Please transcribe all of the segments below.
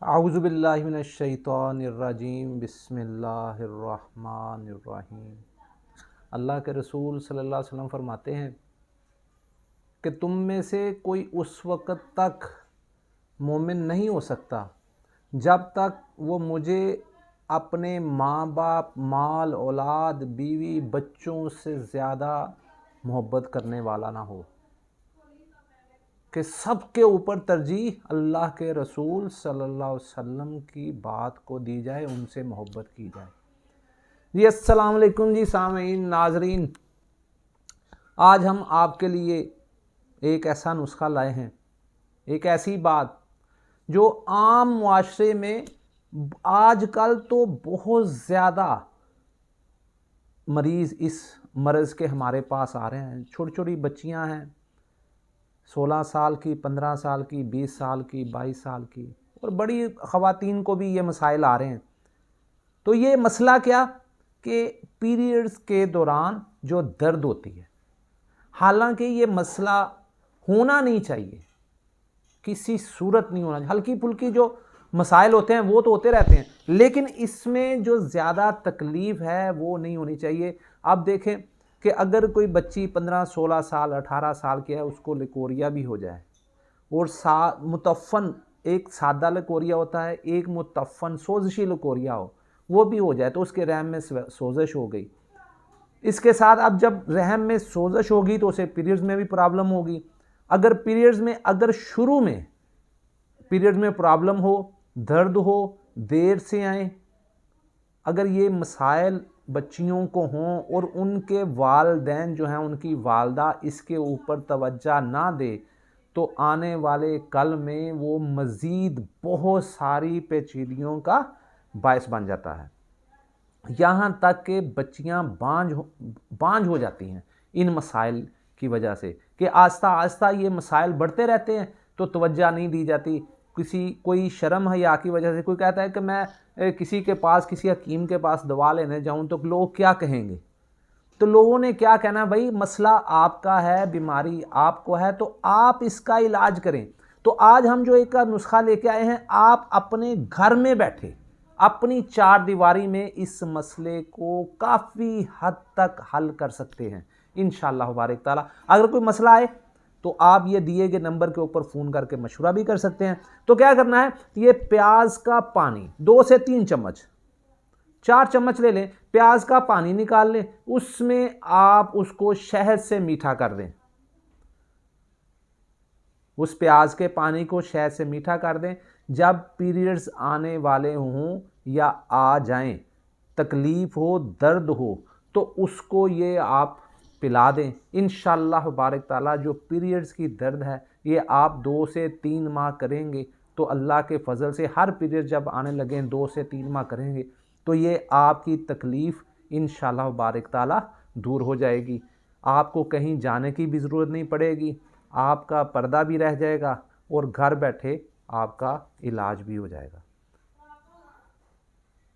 आऊज़ुबिल्लाहि मिनश्शैतानिर्रजीम बिस्मिल्लाहिर्रहमानिर्रहीम। अल्लाह के रसूल सल्लल्लाहु अलैहि वसल्लम फरमाते हैं कि तुम में से कोई उस वक़्त तक मोमिन नहीं हो सकता जब तक वो मुझे अपने माँ बाप, माल, औलाद, बीवी, बच्चों से ज़्यादा मोहब्बत करने वाला ना हो, कि सबके ऊपर तरजीह अल्लाह के रसूल सल्लल्लाहु अलैहि वसल्लम की बात को दी जाए, उनसे मोहब्बत की जाए। जी अस्सलाम वालेकुम जी सामीन नाजरीन, आज हम आपके लिए एक ऐसा नुस्खा लाए हैं, एक ऐसी बात जो आम मुआशरे में आजकल तो बहुत ज़्यादा मरीज़ इस मर्ज़ के हमारे पास आ रहे हैं। छोटी छोटी बच्चियां हैं, 16 साल की, 15 साल की, 20 साल की, 22 साल की, और बड़ी ख़वातीन को भी ये मसाइल आ रहे हैं। तो ये मसला क्या कि पीरियड्स के दौरान जो दर्द होती है, हालांकि ये मसला होना नहीं चाहिए, किसी सूरत नहीं होना चाहिए। हल्की फुल्की जो मसाइल होते हैं वो तो होते रहते हैं, लेकिन इसमें जो ज़्यादा तकलीफ़ है वो नहीं होनी चाहिए। आप देखें कि अगर कोई बच्ची 15, 16 साल, 18 साल की है, उसको लिकोरिया भी हो जाए और मुतफ़न, एक सादा लिकोरिया होता है, एक मुतफ़न सोजिशी लिकोरिया वो भी हो जाए, तो उसके रहम में सोजिश हो गई। इसके साथ अब जब रहम में सोजिश होगी तो उसे पीरियड्स में भी प्रॉब्लम होगी। अगर पीरियड्स में, अगर शुरू में पीरियड्स में प्रॉब्लम हो, दर्द हो, देर से आए, अगर ये मसाइल बच्चियों को हों और उनके वालिदैन जो हैं, उनकी वालदा इसके ऊपर तवज्जो ना दे, तो आने वाले कल में वो मज़ीद बहुत सारी पेचीदगियों का बायस बन जाता है। यहाँ तक कि बच्चियाँ बांझ हो जाती हैं इन मसाइल की वजह से, कि आस्ता आस्ता ये मसाइल बढ़ते रहते हैं तो तवज्जो नहीं दी जाती। कोई शर्म हया की वजह से कोई कहता है कि मैं किसी के पास, किसी हकीम के पास दवा लेने जाऊं तो लोग क्या कहेंगे। तो लोगों ने क्या कहना, भाई मसला आपका है, बीमारी आपको है, तो आप इसका इलाज करें। तो आज हम जो एक नुस्खा लेके आए हैं, आप अपने घर में बैठे अपनी चार दीवारी में इस मसले को काफ़ी हद तक हल कर सकते हैं इंशाअल्लाह बारिक ताला। अगर कोई मसला आए तो आप ये दिए गए नंबर के ऊपर फ़ोन करके मशवरा भी कर सकते हैं। तो क्या करना है, ये प्याज का पानी 2 से 3 चम्मच, 4 चम्मच ले लें, प्याज का पानी निकाल लें, उसमें आप उसको शहद से मीठा कर दें। उस प्याज के पानी को शहद से मीठा कर दें। जब पीरियड्स आने वाले हों या आ जाएं, तकलीफ़ हो, दर्द हो, तो उसको ये आप पिला दें। इंशाअल्लाह बारिक ताला जो पीरियड्स की दर्द है, ये आप 2 से 3 माह करेंगे तो अल्लाह के फजल से हर पीरियड जब आने लगें 2 से 3 माह करेंगे तो ये आपकी तकलीफ़ इंशाअल्लाह बारिक ताला दूर हो जाएगी। आपको कहीं जाने की भी ज़रूरत नहीं पड़ेगी, आपका पर्दा भी रह जाएगा और घर बैठे आपका इलाज भी हो जाएगा।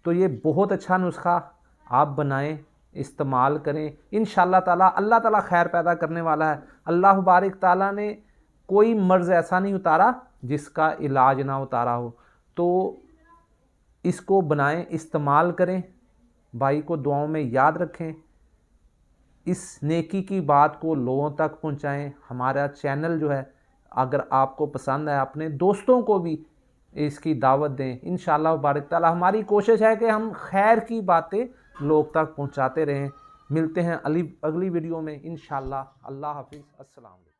तो ये बहुत अच्छा नुस्खा आप बनाएं, इस्तेमाल करें, इंशाअल्लाह ताला अल्लाह ताला खैर पैदा करने वाला है। अल्लाह बारिक ताला ने कोई मर्ज़ ऐसा नहीं उतारा जिसका इलाज ना उतारा हो। तो इसको बनाएं, इस्तेमाल करें, भाई को दुआओं में याद रखें, इस नेकी की बात को लोगों तक पहुंचाएं। हमारा चैनल जो है, अगर आपको पसंद है, अपने दोस्तों को भी इसकी दावत दें। इंशाअल्लाह बारिक ताला हमारी कोशिश है कि हम खैर की बातें लोग तक पहुंचाते रहें। मिलते हैं अगली वीडियो में इंशाअल्लाह। अल्लाह हाफिज़, अस्सलाम।